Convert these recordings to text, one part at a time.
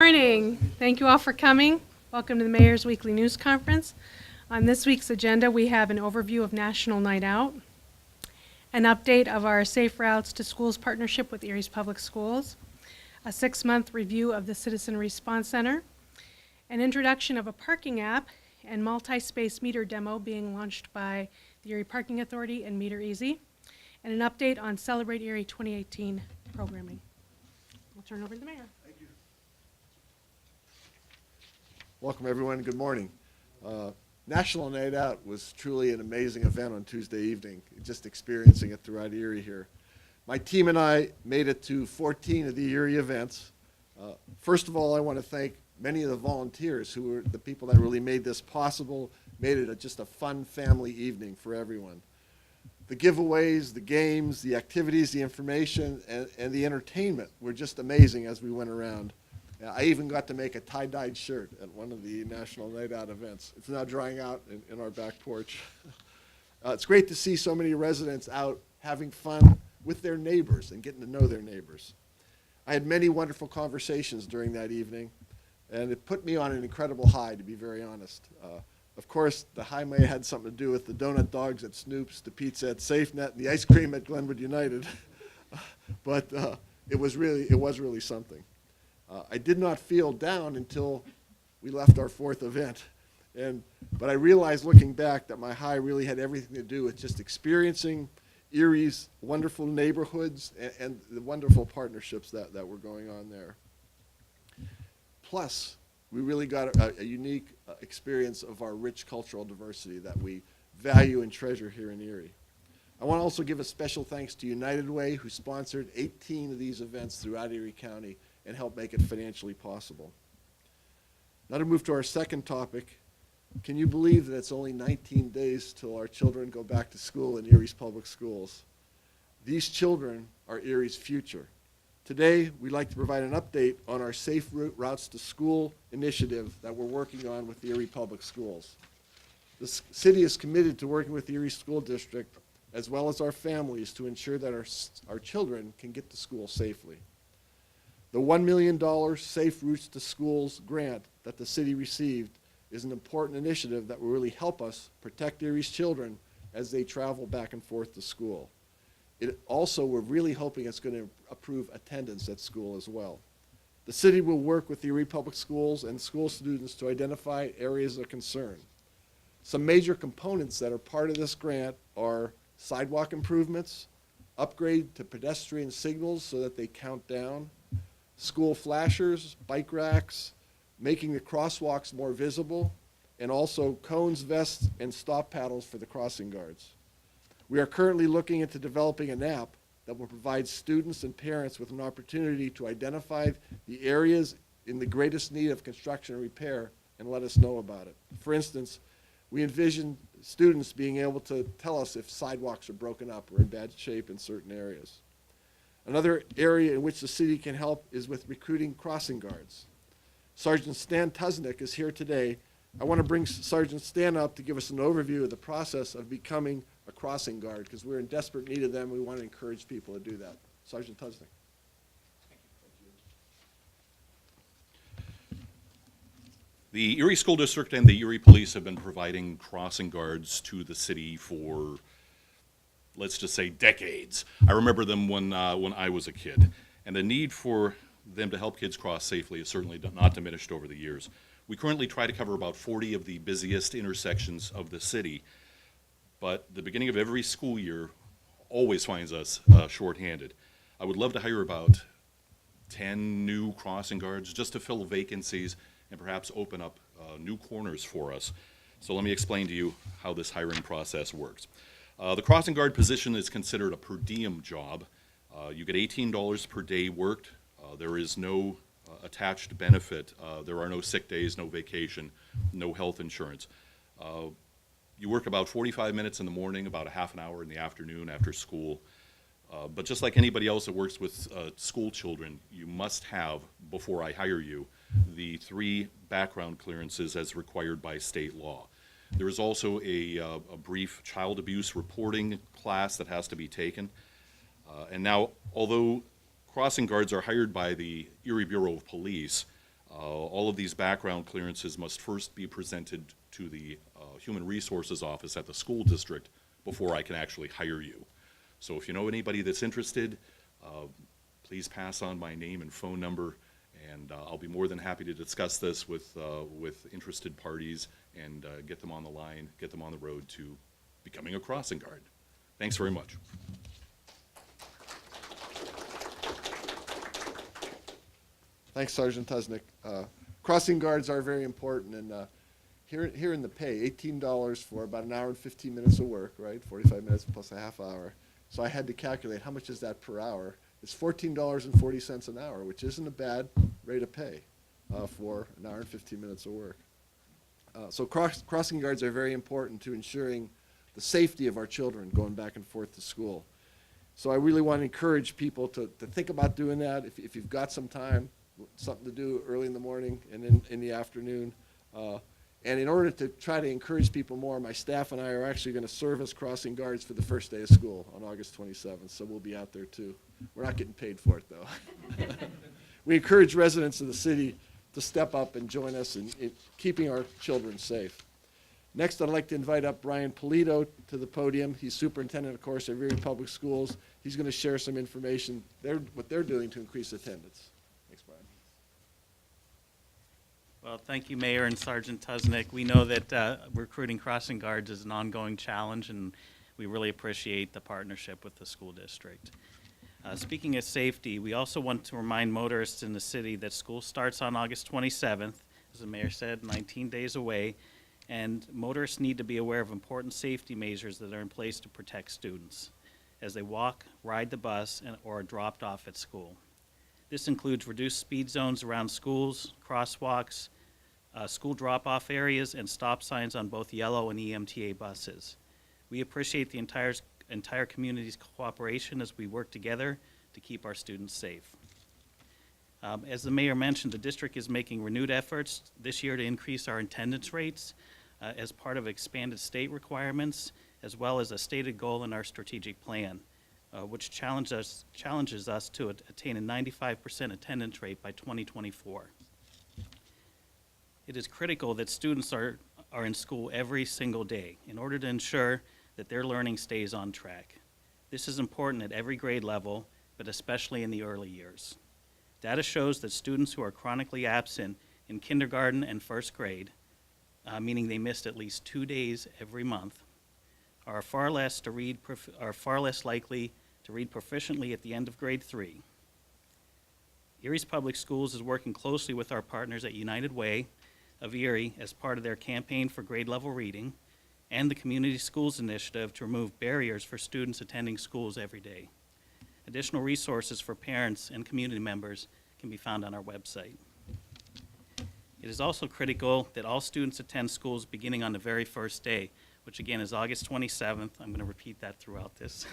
morning. Thank you all for coming. Welcome to the Mayor's Weekly News Conference. On this week's agenda, we have an overview of National Night Out, an update of our Safe Routes to Schools partnership with Erie's Public Schools, a 6-month review of the Citizen Response Center, an introduction of a parking app and multi-space meter demo being launched by the Erie Parking Authority and Meter Easy, and an update on Celebrate Erie 2018 programming. I'll turn it over to the mayor. Thank you. Welcome, everyone. Good morning. National Night Out was truly an amazing event on Tuesday evening, just experiencing it throughout Erie here. My team and I made it to 14 of the Erie events. First of all, I want to thank many of the volunteers who were the people that really made this possible, made it just a fun family evening for everyone. The giveaways, the games, the activities, the information, and the entertainment were just amazing as we went around. I even got to make a tie-dyed shirt at one of the National Night Out events. It's now drying out in our back porch. It's great to see so many residents out having fun with their neighbors and getting to know their neighbors. I had many wonderful conversations during that evening, and it put me on an incredible high, to be very honest. Of course, the high may have had something to do with the donut dogs at Snoop's, the pizza at SafeNet, and the ice cream at Glenwood United. But it was really something. I did not feel down until we left our 4th event. But I realized looking back that my high really had everything to do with just experiencing Erie's wonderful neighborhoods and the wonderful partnerships that were going on there. Plus, we really got a unique experience of our rich cultural diversity that we value and treasure here in Erie. I want to also give a special thanks to United Way, who sponsored 18 of these events throughout Erie County and helped make it financially possible. Now to move to our second topic, can you believe that it's only 19 days till our children go back to school in Erie's public schools? These children are Erie's future. Today, we'd like to provide an update on our Safe Routes to School initiative that we're working on with the Erie Public Schools. The city is committed to working with the Erie School District as well as our families to ensure that our children can get to school safely. The $1 million Safe Routes to Schools grant that the city received is an important initiative that will really help us protect Erie's children as they travel back and forth to school. We're really hoping it's going to improve attendance at school as well. The city will work with the Erie Public Schools and school students to identify areas of concern. Some major components that are part of this grant are sidewalk improvements, upgrade to pedestrian signals so that they count down, school flashers, bike racks, making the crosswalks more visible, and also cones, vests, and stop paddles for the crossing guards. We are currently looking into developing an app that will provide students and parents with an opportunity to identify the areas in the greatest need of construction and repair and let us know about it. For instance, we envision students being able to tell us if sidewalks are broken up or in bad shape in certain areas. Another area in which the city can help is with recruiting crossing guards. Sergeant Stan Tuznick is here today. I want to bring Sergeant Stan up to give us an overview of the process of becoming a crossing guard, because we're in desperate need of them. We want to encourage people to do that. Sergeant Tuznick. The Erie School District and the Erie Police have been providing crossing guards to the city for, let's just say, decades. I remember them when I was a kid, and the need for them to help kids cross safely is certainly not diminished over the years. We currently try to cover about 40 of the busiest intersections of the city, but the beginning of every school year always finds us shorthanded. I would love to hire about 10 new crossing guards just to fill vacancies and perhaps open up new corners for us. So let me explain to you how this hiring process works. The crossing guard position is considered a per diem job. You get $18 per day worked. There is no attached benefit. There are no sick days, no vacation, no health insurance. You work about 45 minutes in the morning, about a half an hour in the afternoon after school. But just like anybody else that works with school children, you must have, before I hire you, the 3 background clearances as required by state law. There is also a brief child abuse reporting class that has to be taken. And now, although crossing guards are hired by the Erie Bureau of Police, All of these background clearances must first be presented to the Human Resources Office at the school district before I can actually hire you. So if you know anybody that's interested, please pass on my name and phone number, and I'll be more than happy to discuss this with interested parties and get them on the line, get them on the road to becoming a crossing guard. Thanks very much. Thanks, Sergeant Tusnick. Crossing guards are very important, and here in the pay, $18 for about an hour and 15 minutes of work, right? 45 minutes plus a half hour. So I had to calculate how much is that per hour. It's $14.40 an hour, which isn't a bad rate of pay for an hour and 15 minutes of work. So crossing guards are very important to ensuring the safety of our children going back and forth to school. So I really want to encourage people to think about doing that. If you've got some time, something to do early in the morning and in the afternoon. And in order to try to encourage people more, my staff and I are actually going to serve as crossing guards for the first day of school on August 27th, so we'll be out there too. We're not getting paid for it, though. We encourage residents of the city to step up and join us in keeping our children safe. Next, I'd like to invite up Brian Polito to the podium. He's superintendent, of course, of Erie Public Schools. He's going to share some information, what they're doing to increase attendance. Thanks, Brian. Well, thank you, Mayor and Sergeant Tusnick. We know that recruiting crossing guards is an ongoing challenge, and we really appreciate the partnership with the school district. Speaking of safety, we also want to remind motorists in the city that school starts on August 27th, as the Mayor said, 19 days away, and motorists need to be aware of important safety measures that are in place to protect students as they walk, ride the bus, or are dropped off at school. This includes reduced speed zones around schools, crosswalks, school drop-off areas, and stop signs on both yellow and EMTA buses. We appreciate the entire community's cooperation as we work together to keep our students safe. As the Mayor mentioned, the district is making renewed efforts this year to increase our attendance rates as part of expanded state requirements, as well as a stated goal in our strategic plan, which challenges us to attain a 95% attendance rate by 2024. It is critical that students are in school every single day in order to ensure that their learning stays on track. This is important at every grade level, but especially in the early years. Data shows that students who are chronically absent in kindergarten and first grade, meaning they missed at least 2 days every month, are far less likely to read proficiently at the end of grade 3. Erie's Public Schools is working closely with our partners at United Way of Erie as part of their campaign for grade level reading and the Community Schools Initiative to remove barriers for students attending schools every day. Additional resources for parents and community members can be found on our website. It is also critical that all students attend schools beginning on the very first day, which again is August 27th. I'm going to repeat that throughout this.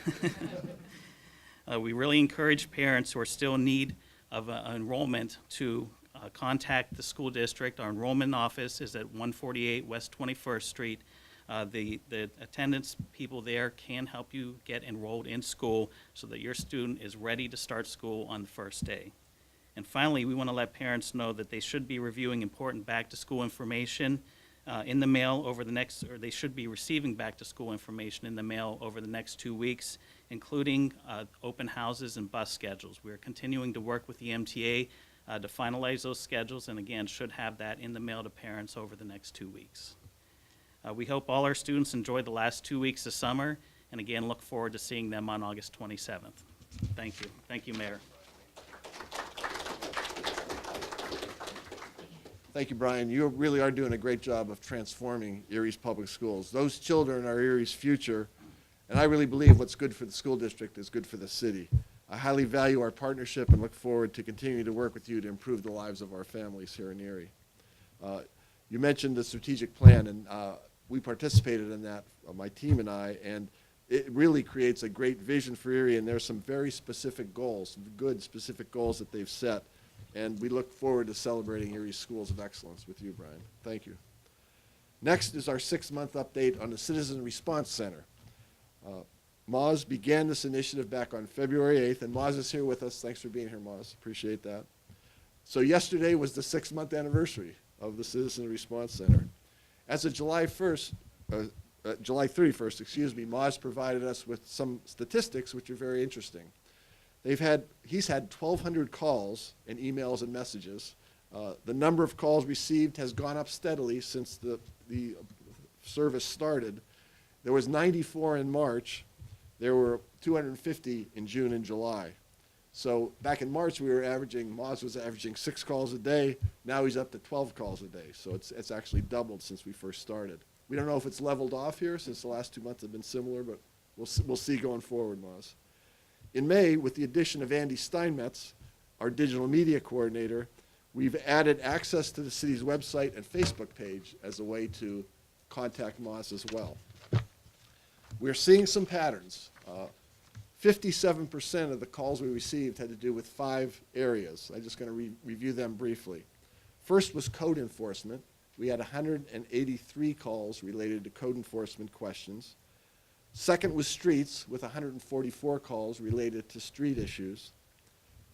We really encourage parents who are still in need of enrollment to contact the school district. Our enrollment office is at 148 West 21st Street. The attendance people there can help you get enrolled in school so that your student is ready to start school on the first day. And finally, we want to let parents know that they should be reviewing important back-to-school information in the mail over the next, or they should be receiving back-to-school information in the mail over the next 2 weeks, including open houses and bus schedules. We are continuing to work with the MTA to finalize those schedules, and again, should have that in the mail to parents over the next 2 weeks. We hope all our students enjoy the last 2 weeks of summer, and again, look forward to seeing them on August 27th. Thank you. Thank you, Mayor. Thank you, Brian. You really are doing a great job of transforming Erie's public schools. Those children are Erie's future, and I really believe what's good for the school district is good for the city. I highly value our partnership and look forward to continuing to work with you to improve the lives of our families here in Erie. You mentioned the strategic plan, and we participated in that, my team and I, and it really creates a great vision for Erie, and there's some very specific goals, some good specific goals that they've set. And we look forward to celebrating Erie's Schools of Excellence with you, Brian. Thank you. Next is our 6-month update on the Citizen Response Center. Moz began this initiative back on February 8th, and Moz is here with us. Thanks for being here, Moz. Appreciate that. So yesterday was the 6-month anniversary of the Citizen Response Center. As of July 31st, excuse me, Moz provided us with some statistics which are very interesting. He's had 1,200 calls and emails and messages. The number of calls received has gone up steadily since the service started. There was 94 in March. There were 250 in June and July. So back in March, Moz was averaging 6 calls a day. Now he's up to 12 calls a day. So it's actually doubled since we first started. We don't know if it's leveled off here since the last 2 months have been similar, but we'll see going forward, Moz. In May, with the addition of Andy Steinmetz, our digital media coordinator, we've added access to the city's website and Facebook page as a way to contact Moz as well. We're seeing some patterns. 57% of the calls we received had to do with 5 areas. I'm just going to review them briefly. First was code enforcement. We had 183 calls related to code enforcement questions. Second was streets, with 144 calls related to street issues.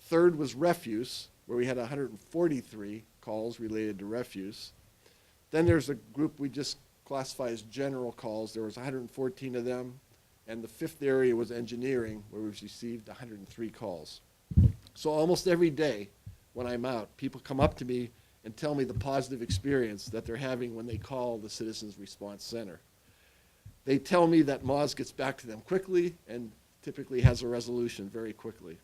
Third was refuse, where we had 143 calls related to refuse. Then there's a group we just classify as general calls. There was 114 of them. And the 5th area was engineering, where we've received 103 calls. So almost every day when I'm out, people come up to me and tell me the positive experience that they're having when they call the Citizens Response Center. They tell me that Moz gets back to them quickly and typically has a resolution very quickly.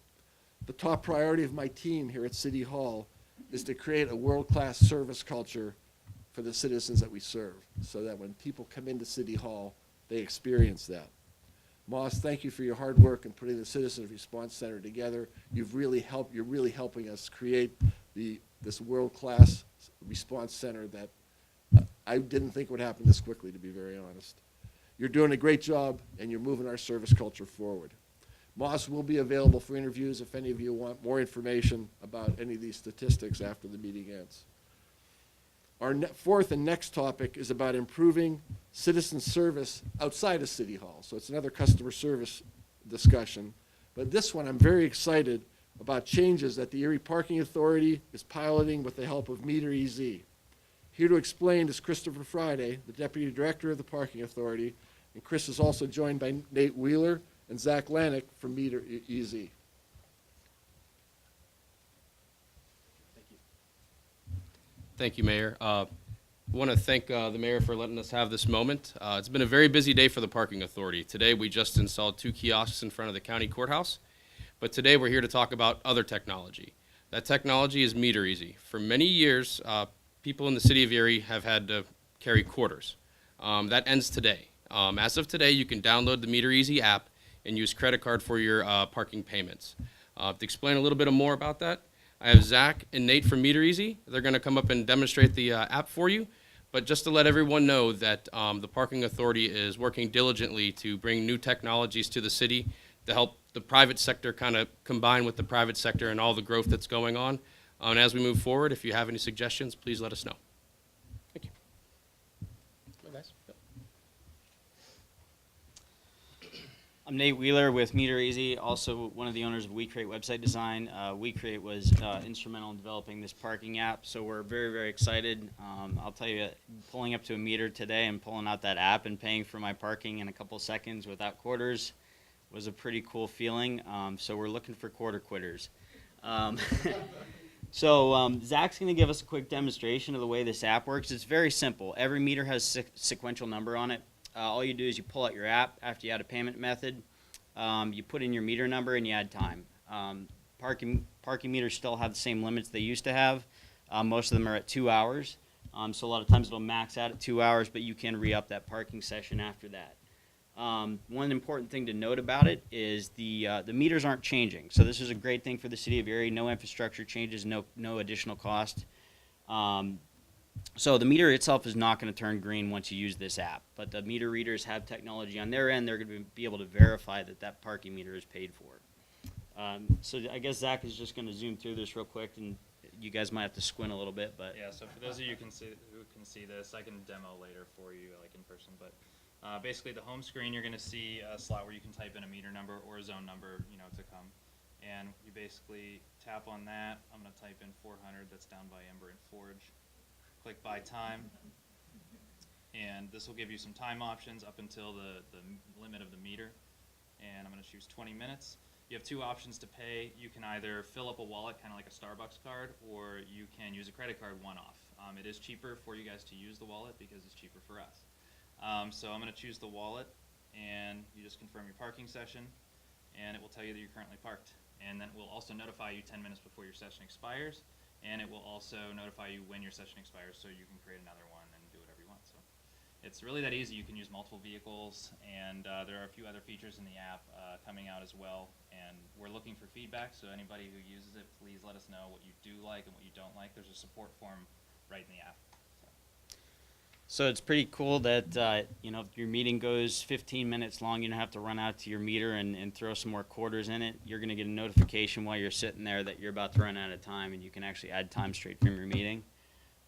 The top priority of my team here at City Hall is to create a world-class service culture for the citizens that we serve, so that when people come into City Hall, they experience that. Moz, thank you for your hard work in putting the Citizens Response Center together. You're really helping us create this world-class response center that I didn't think would happen this quickly, to be very honest. You're doing a great job, and you're moving our service culture forward. Moz will be available for interviews if any of you want more information about any of these statistics after the meeting ends. Our fourth and next topic is about improving citizen service outside of City Hall. So it's another customer service discussion. But this one, I'm very excited about changes that the Erie Parking Authority is piloting with the help of Meter EZ. Here to explain is Christopher Friday, the Deputy Director of the Parking Authority, and Chris is also joined by Nate Wheeler and Zach Lanick from Meter EZ. Thank you, Mayor. I want to thank the Mayor for letting us have this moment. It's been a very busy day for the Parking Authority. Today, we just installed 2 kiosks in front of the county courthouse, but today we're here to talk about other technology. That technology is Meter Easy. For many years, people in the city of Erie have had to carry quarters. That ends today. As of today, you can download the Meter Easy app and use credit card for your parking payments. To explain a little bit more about that, I have Zach and Nate from Meter Easy. They're going to come up and demonstrate the app for you. But just to let everyone know that the Parking Authority is working diligently to bring new technologies to the city to help the private sector kind of combine with the private sector and all the growth that's going on. And as we move forward, if you have any suggestions, please let us know. Thank you. Well, guys. I'm Nate Wheeler with Meter Easy, also one of the owners of WeCreate Website Design. WeCreate was instrumental in developing this parking app, so we're very, very excited. I'll tell you, pulling up to a meter today and pulling out that app and paying for my parking in a couple seconds without quarters was a pretty cool feeling. So we're looking for quarter quitters. Zach's going to give us a quick demonstration of the way this app works. It's very simple. Every meter has a sequential number on it. All you do is you pull out your app after you add a payment method. You put in your meter number and you add time. Parking meters still have the same limits they used to have. Most of them are at 2 hours. So a lot of times it'll max out at 2 hours, but you can re-up that parking session after that. One important thing to note about it is the meters aren't changing. So this is a great thing for the city of Erie. No infrastructure changes, no additional cost. So the meter itself is not going to turn green once you use this app, but the meter readers have technology on their end. They're going to be able to verify that that parking meter is paid for. So I guess Zach is just going to zoom through this real quick, and you guys might have to squint a little bit. But yeah, so for those of you who can see this, I can demo later for you, like in person. But basically, the home screen, you're going to see a slot where you can type in a meter number or a zone number, to come. And you basically tap on that. I'm going to type in 400. That's down by Ember and Forge. Click Buy Time. And this will give you some time options up until the limit of the meter. And I'm going to choose 20 minutes. You have two options to pay. You can either fill up a wallet, kind of like a Starbucks card, or you can use a credit card one-off. It is cheaper for you guys to use the wallet because it's cheaper for us. So I'm going to choose the wallet, and you just confirm your parking session, and it will tell you that you're currently parked. And then it will also notify you 10 minutes before your session expires, and it will also notify you when your session expires so you can create another one and do whatever you want. So it's really that easy. You can use multiple vehicles, and there are a few other features in the app coming out as well. And we're looking for feedback, so anybody who uses it, please let us know what you do like and what you don't like. There's a support form right in the app. So it's pretty cool that, you know, if your meeting goes 15 minutes long, you don't have to run out to your meter and throw some more quarters in it. You're going to get a notification while you're sitting there that you're about to run out of time, and you can actually add time straight from your meeting.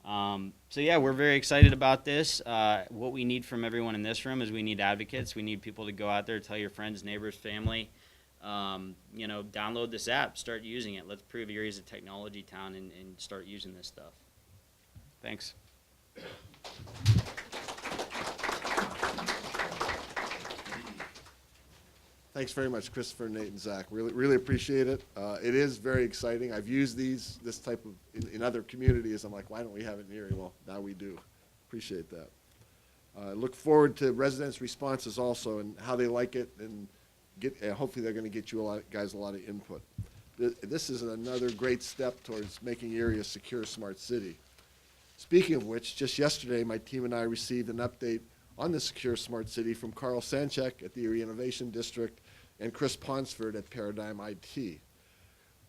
So yeah, we're very excited about this. What we need from everyone in this room is we need advocates. We need people to go out there, tell your friends, neighbors, family, you know, download this app, start using it. Let's prove Erie's a technology town and start using this stuff. Thanks. Thanks very much, Christopher, Nate, and Zach. Really appreciate it. It is very exciting. I've used this type of, in other communities. I'm like, why don't we have it in Erie? Well, now we do. Appreciate that. Look forward to residents' responses also and how they like it, and hopefully they're going to get you guys a lot of input. This is another great step towards making Erie a secure, smart city. Speaking of which, just yesterday, my team and I received an update on the Secure Smart City from Carl Sanchek at the Erie Innovation District and Chris Ponsford at Paradigm IT.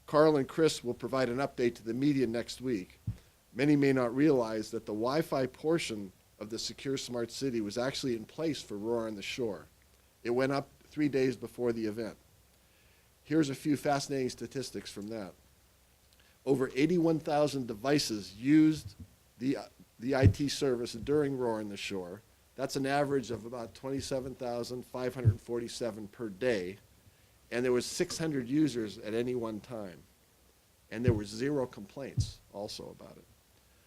Carl and Chris will provide an update to the media next week. Many may not realize that the Wi-Fi portion of the Secure Smart City was actually in place for Roar on the Shore. It went up 3 days before the event. Here's a few fascinating statistics from that. Over 81,000 devices used the IT service during Roar on the Shore. That's an average of about 27,547 per day, and there was 600 users at any one time, and there were 0 complaints also about it.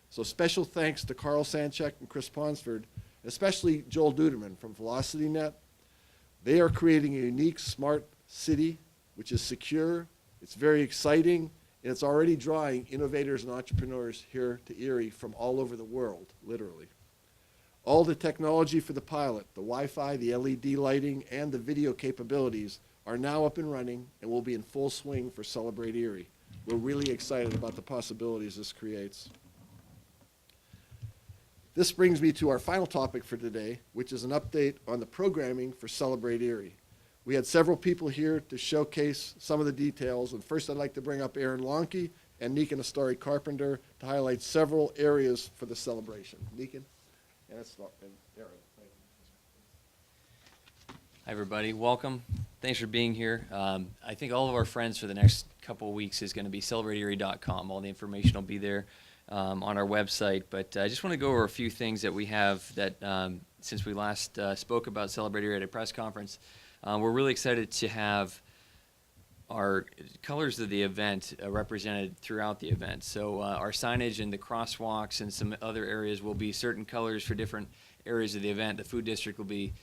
So special thanks to Carl Sanchek and Chris Ponsford, especially Joel Duderman from VelocityNet. They are creating a unique smart city, which is secure, it's very exciting, and it's already drawing innovators and entrepreneurs here to Erie from all over the world, literally. All the technology for the pilot, the Wi-Fi, the LED lighting, and the video capabilities are now up and running and will be in full swing for Celebrate Erie. We're really excited about the possibilities this creates. This brings me to our final topic for today, which is an update on the programming for Celebrate Erie. We had several people here to showcase some of the details, and first I'd like to bring up Aaron Lonke and Nikan Astari Carpenter to highlight several areas for the celebration. Nikan? And Aaron, thank you. Hi, everybody. Welcome. Thanks for being here. I think all of our friends for the next couple of weeks is going to be celebrateerie.com. All the information will be there on our website. But I just want to go over a few things that we have that since we last spoke about Celebrate Erie at a press conference. We're really excited to have our colors of the event represented throughout the event. So our signage and the crosswalks and some other areas will be certain colors for different areas of the event. The food district will be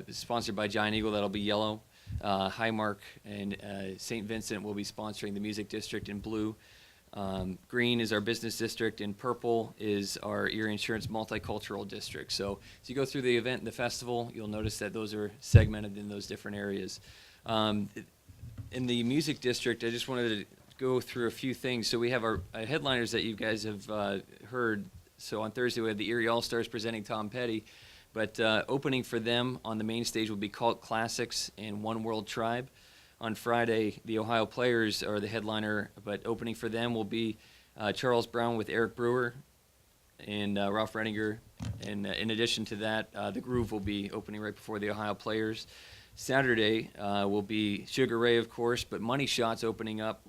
sponsored by Giant Eagle. That'll be yellow. Highmark and St. Vincent will be sponsoring the music district in blue. Green is our business district, and purple is our Erie Insurance Multicultural District. So as you go through the event and the festival, you'll notice that those are segmented in those different areas. In the music district, I just wanted to go through a few things. So we have our headliners that you guys have heard. So on Thursday, we have the Erie All-Stars presenting Tom Petty. But opening for them on the main stage will be Cult Classics and One World Tribe. On Friday, the Ohio Players are the headliner, but opening for them will be Charles Brown with Eric Brewer and Ralph Redinger. And in addition to that, The Groove will be opening right before the Ohio Players. Saturday will be Sugar Ray, of course, but Money Shots opening up,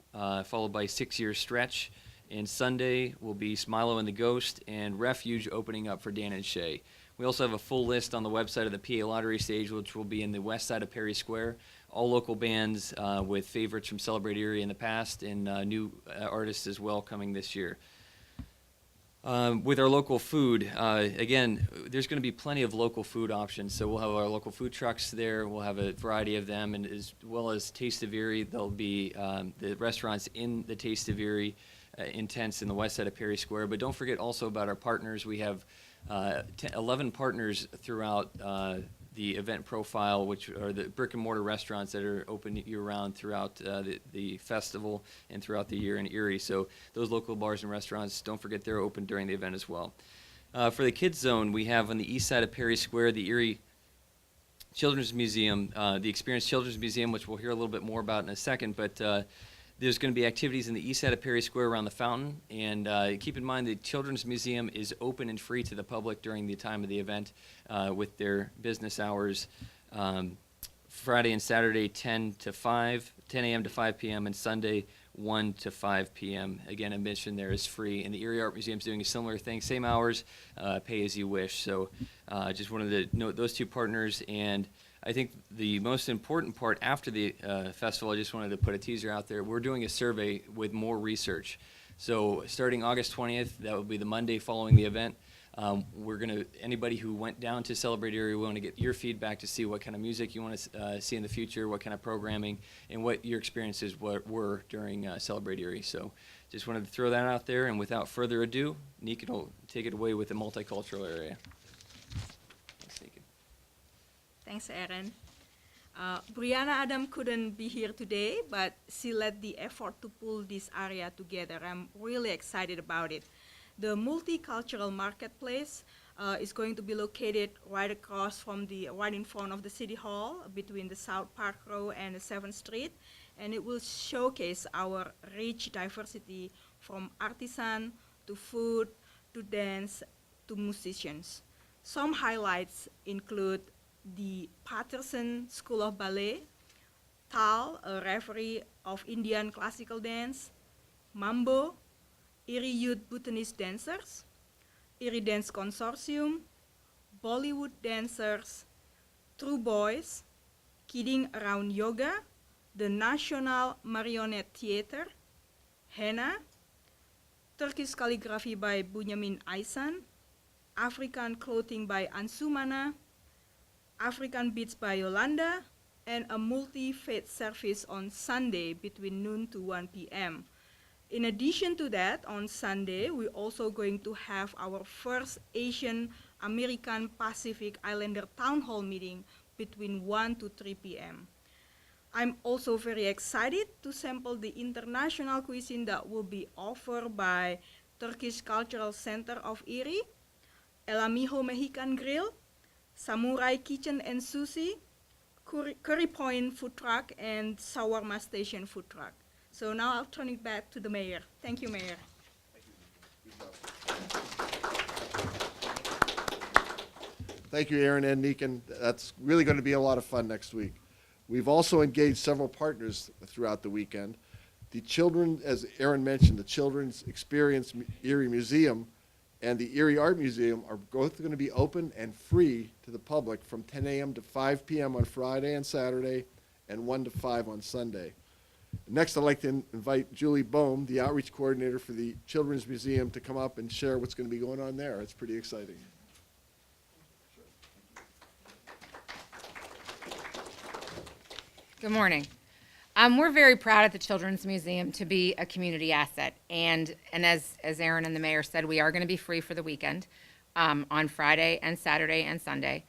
followed by 6 Year Stretch. And Sunday will be Smilo and the Ghost and Refuge opening up for Dan and Shay. We also have a full list on the website of the PA Lottery stage, which will be in the west side of Perry Square. all local bands with favorites from Celebrate Erie in the past and new artists as well coming this year. With our local food, again, there's going to be plenty of local food options. So we'll have our local food trucks there. We'll have a variety of them, and as well as Taste of Erie, there'll be the restaurants in the Taste of Erie in tents in the west side of Perry Square. But don't forget also about our partners. We have 11 partners throughout the event profile, which are the brick and mortar restaurants that are open year-round throughout the festival and throughout the year in Erie. So those local bars and restaurants, don't forget they're open during the event as well. For the kids zone, we have on the east side of Perry Square the Erie Children's Museum, the Experience Children's Museum, which we'll hear a little bit more about in a second, but there's going to be activities in the east side of Perry Square around the fountain, and keep in mind the Children's Museum is open and free to the public during the time of the event with their business hours Friday and Saturday 10 a.m. to 5 p.m., and Sunday 1 to 5 p.m. Again, admission there is free, and the Erie Art Museum is doing a similar thing, same hours, pay as you wish. So just wanted to note those two partners, and I think the most important part after the festival, I just wanted to put a teaser out there. We're doing a survey with more research. So starting August 20th, that will be the Monday following the event. Anybody who went down to Celebrate Erie, we want to get your feedback to see what kind of music you want to see in the future, what kind of programming, and what your experiences were during Celebrate Erie. So just wanted to throw that out there, and without further ado, Nika will take it away with the multicultural area. Thanks, Nika. Thanks, Aaron. Brianna Adam couldn't be here today, but she led the effort to pull this area together. I'm really excited about it. The multicultural marketplace is going to be located right in front of the City Hall between the South Park Row and the 7th Street, and it will showcase our rich diversity from artisan to food to dance to musicians. Some highlights include the Patterson School of Ballet, Tal, a referee of Indian classical dance, Mambo, Erie Youth Bhutanese Dancers, Erie Dance Consortium, Bollywood Dancers, True Boys, Kidding Around Yoga, the National Marionette Theater, Henna, Turkish Calligraphy by Bunyamin Aysan, African Clothing by Ansumana, African Beats by Yolanda, and a multi-faith service on Sunday between noon to 1 p.m. In addition to that, on Sunday, we're also going to have our first Asian American Pacific Islander Town Hall meeting between 1 to 3 p.m. I'm also very excited to sample the international cuisine that will be offered by Turkish Cultural Center of Erie, El Amigo Mexican Grill, Samurai Kitchen and Sushi, Curry Point Food Truck, and Shawarma Station Food Truck. So now I'll turn it back to the mayor. Thank you, Mayor. Thank you, Aaron and Nikan. That's really going to be a lot of fun next week. We've also engaged several partners throughout the weekend. The children, as Aaron mentioned, the Children's Experience Erie Museum and the Erie Art Museum are both going to be open and free to the public from 10 a.m. to 5 p.m. on Friday and Saturday and 1 to 5 on Sunday. Next, I'd like to invite Julie Bohm, the outreach coordinator for the Children's Museum, to come up and share what's going to be going on there. It's pretty exciting. Good morning. We're very proud at the Children's Museum to be a community asset. And as Aaron and the mayor said, we are going to be free for the weekend on Friday and Saturday and Sunday.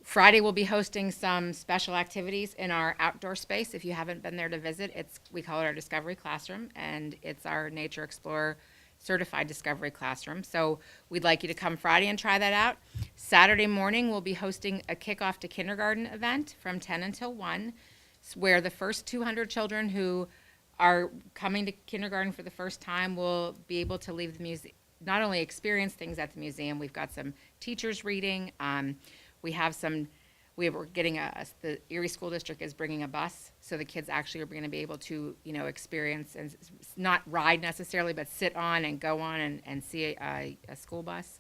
Friday, we'll be hosting some special activities in our outdoor space. If you haven't been there to visit, we call it our Discovery Classroom, and it's our Nature Explorer Certified Discovery Classroom. So we'd like you to come Friday and try that out. Saturday morning, we'll be hosting a kickoff to kindergarten event from 10 until 1, where the first 200 children who are coming to kindergarten for the first time will be able to leave the museum, not only experience things at the museum. We've got some teachers reading. We're getting the Erie School District is bringing a bus, so the kids actually are going to be able to, experience and not ride necessarily, but sit on and go on and see a school bus.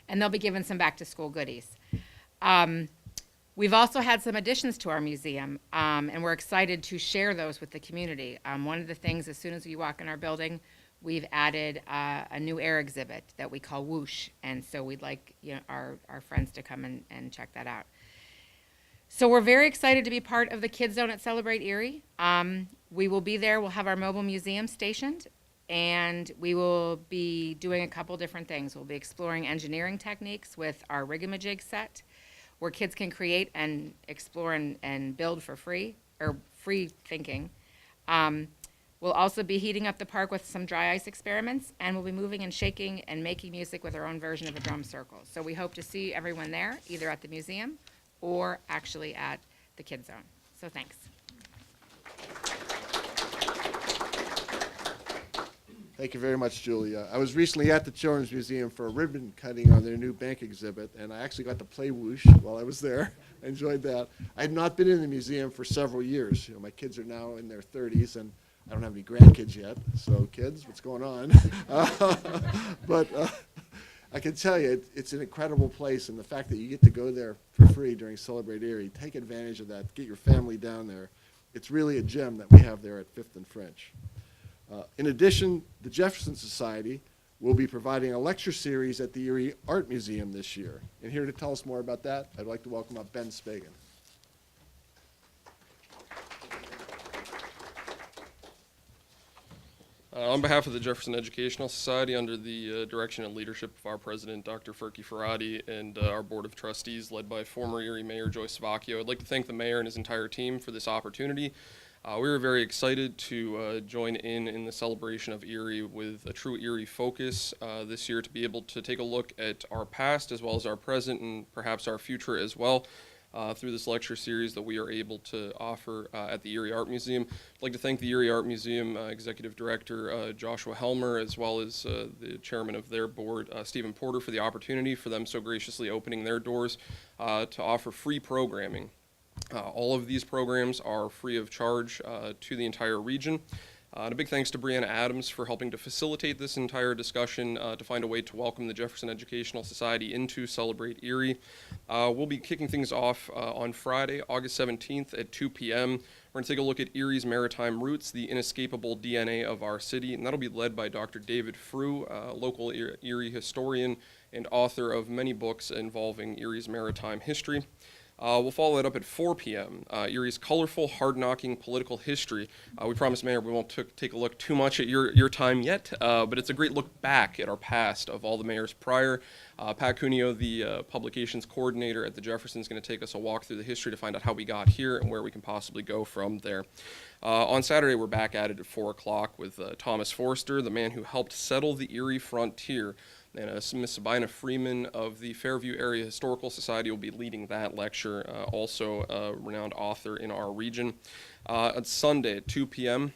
And they'll be given some back to school goodies. We've also had some additions to our museum, and we're excited to share those with the community. One of the things, as soon as you walk in our building, we've added a new air exhibit that we call Whoosh, and so we'd like our friends to come and check that out. So we're very excited to be part of the Kids Zone at Celebrate Erie. We will be there. We'll have our mobile museum stationed, and we will be doing a couple different things. We'll be exploring engineering techniques with our Rigamajig set, where kids can create and explore and build for free, or free thinking. We'll also be heating up the park with some dry ice experiments, and we'll be moving and shaking and making music with our own version of a drum circle. So we hope to see everyone there, either at the museum or actually at the Kids Zone. So thanks. Thank you very much, Julia. I was recently at the Children's Museum for a ribbon cutting on their new bank exhibit, and I actually got to play Whoosh while I was there. I enjoyed that. I had not been in the museum for several years. My kids are now in their 30s, and I don't have any grandkids yet. So, kids, what's going on? But I can tell you, it's an incredible place, and the fact that you get to go there for free during Celebrate Erie, take advantage of that. Get your family down there. It's really a gem that we have there at 5th and French. In addition, the Jefferson Society will be providing a lecture series at the Erie Art Museum this year. And here to tell us more about that, I'd like to welcome up Ben Spagan. On behalf of the Jefferson Educational Society, under the direction and leadership of our president, Dr. Ferky Ferrati, and our board of trustees led by former Erie Mayor Joyce Savacchio, I'd like to thank the mayor and his entire team for this opportunity. We were very excited to join in the celebration of Erie with a true Erie focus this year, to be able to take a look at our past as well as our present and perhaps our future as well through this lecture series that we are able to offer at the Erie Art Museum. I'd like to thank the Erie Art Museum Executive Director Joshua Helmer, as well as the chairman of their board, Stephen Porter, for the opportunity, for them so graciously opening their doors to offer free programming. All of these programs are free of charge to the entire region. And a big thanks to Brianna Adams for helping to facilitate this entire discussion to find a way to welcome the Jefferson Educational Society into Celebrate Erie. We'll be kicking things off on Friday, August 17th at 2 p.m. We're going to take a look at Erie's maritime roots, the inescapable DNA of our city, and that'll be led by Dr. David Frew, local Erie historian and author of many books involving Erie's maritime history. We'll follow that up at 4 p.m. Erie's colorful, hard-knocking political history. We promise, Mayor, we won't take a look too much at your time yet, but it's a great look back at our past of all the mayors prior. Pat Cuneo, the publications coordinator at the Jefferson, is going to take us a walk through the history to find out how we got here and where we can possibly go from there. On Saturday, we're back at it at 4 o'clock with Thomas Forster, the man who helped settle the Erie frontier. And Miss Sabina Freeman of the Fairview Area Historical Society will be leading that lecture, also a renowned author in our region. On Sunday at 2 p.m.,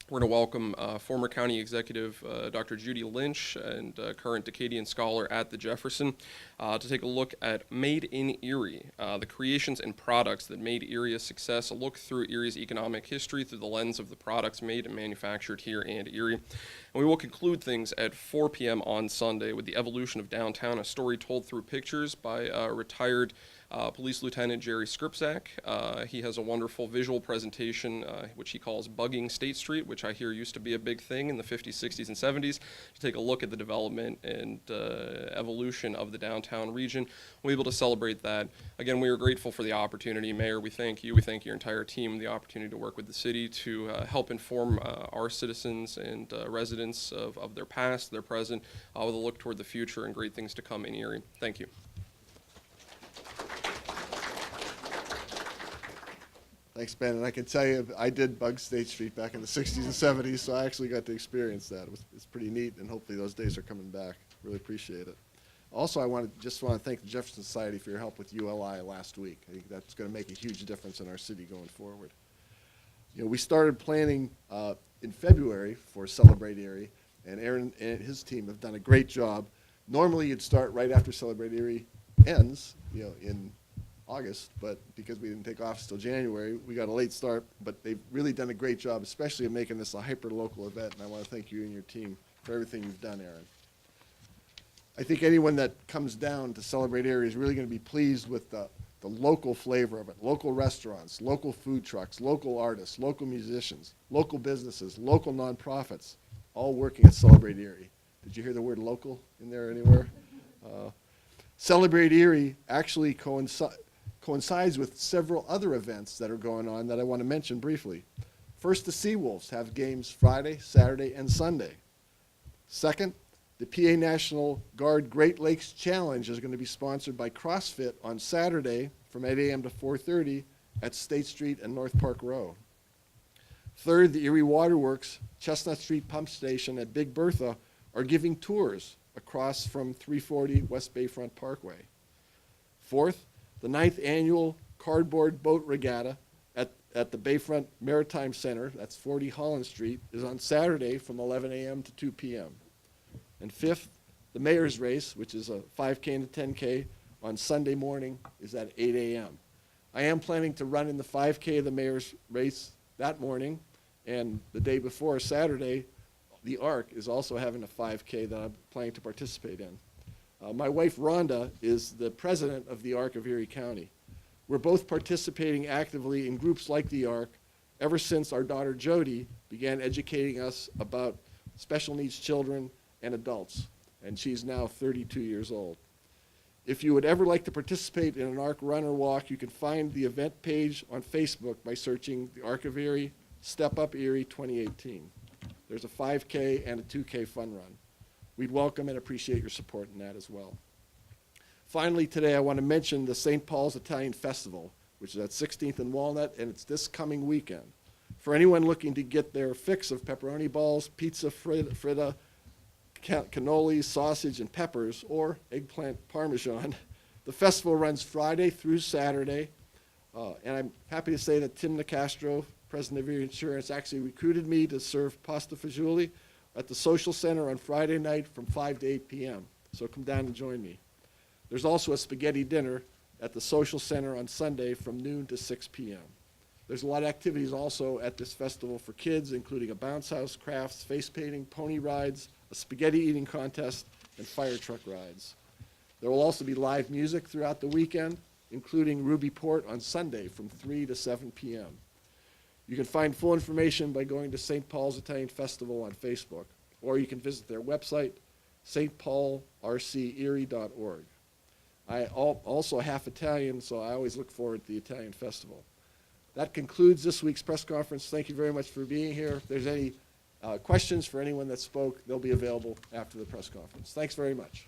we're going to welcome former county executive Dr. Judy Lynch and current Decadian scholar at the Jefferson to take a look at Made in Erie, the creations and products that made Erie a success, a look through Erie's economic history through the lens of the products made and manufactured here in Erie. And we will conclude things at 4 p.m. on Sunday with the evolution of downtown, a story told through pictures by retired Police Lieutenant Jerry Skripczak. He has a wonderful visual presentation, which he calls Bugging State Street, which I hear used to be a big thing in the 50s, 60s, and 70s, to take a look at the development and evolution of the downtown region. We're able to celebrate that. Again, we are grateful for the opportunity. Mayor, we thank you. We thank your entire team, the opportunity to work with the city to help inform our citizens and residents of their past, their present, with a look toward the future and great things to come in Erie. Thank you. Thanks, Ben. And I can tell you, I did bug State Street back in the 60s and 70s, so I actually got to experience that. It's pretty neat, and hopefully those days are coming back. Really appreciate it. Also, I just want to thank the Jefferson Society for your help with ULI last week. I think that's going to make a huge difference in our city going forward. We started planning in February for Celebrate Erie, and Aaron and his team have done a great job. Normally, you'd start right after Celebrate Erie ends, in August, but because we didn't take office till January, we got a late start, but they've really done a great job, especially in making this a hyper-local event, and I want to thank you and your team for everything you've done, Aaron. I think anyone that comes down to Celebrate Erie is really going to be pleased with the the local flavor of it, local restaurants, local food trucks, local artists, local musicians, local businesses, local nonprofits, all working at Celebrate Erie. Did you hear the word local in there anywhere? Celebrate Erie actually coincides with several other events that are going on that I want to mention briefly. First, the Seawolves have games Friday, Saturday, and Sunday. Second, the PA National Guard Great Lakes Challenge is going to be sponsored by CrossFit on Saturday from 8 a.m. to 4:30 at State Street and North Park Row. Third, the Erie Waterworks Chestnut Street Pump Station at Big Bertha are giving tours across from 340 West Bayfront Parkway. Fourth, the 9th Annual Cardboard Boat Regatta at the Bayfront Maritime Center, that's 40 Holland Street, is on Saturday from 11 a.m. to 2 p.m. And fifth, the Mayor's Race, which is a 5K and a 10K on Sunday morning, is at 8 a.m. I am planning to run in the 5K of the Mayor's Race that morning, and the day before, Saturday, the ARC is also having a 5K that I'm planning to participate in. My wife, Rhonda, is the president of the ARC of Erie County. We're both participating actively in groups like the ARC ever since our daughter, Jody, began educating us about special needs children and adults, and she's now 32 years old. If you would ever like to participate in an ARC run or walk, you can find the event page on Facebook by searching the ARC of Erie, Step Up Erie 2018. There's a 5K and a 2K fun run. We'd welcome and appreciate your support in that as well. Finally, today I want to mention the St. Paul's Italian Festival, which is at 16th and Walnut, and it's this coming weekend. For anyone looking to get their fix of pepperoni balls, pizza fritta, cannoli, sausage, and peppers, or eggplant parmesan, the festival runs Friday through Saturday, and I'm happy to say that Tim Nicastro, president of Erie Insurance, actually recruited me to serve pasta fagioli at the Social Center on Friday night from 5 to 8 p.m. So come down and join me. There's also a spaghetti dinner at the Social Center on Sunday from noon to 6 p.m. There's a lot of activities also at this festival for kids, including a bounce house, crafts, face painting, pony rides, a spaghetti eating contest, and fire truck rides. There will also be live music throughout the weekend, including Ruby Port on Sunday from 3 to 7 p.m. You can find full information by going to St. Paul's Italian Festival on Facebook, or you can visit their website, stpaulrcerie.org. I also half Italian, so I always look forward to the Italian Festival. That concludes this week's press conference. Thank you very much for being here. If there's any questions for anyone that spoke, they'll be available after the press conference. Thanks very much.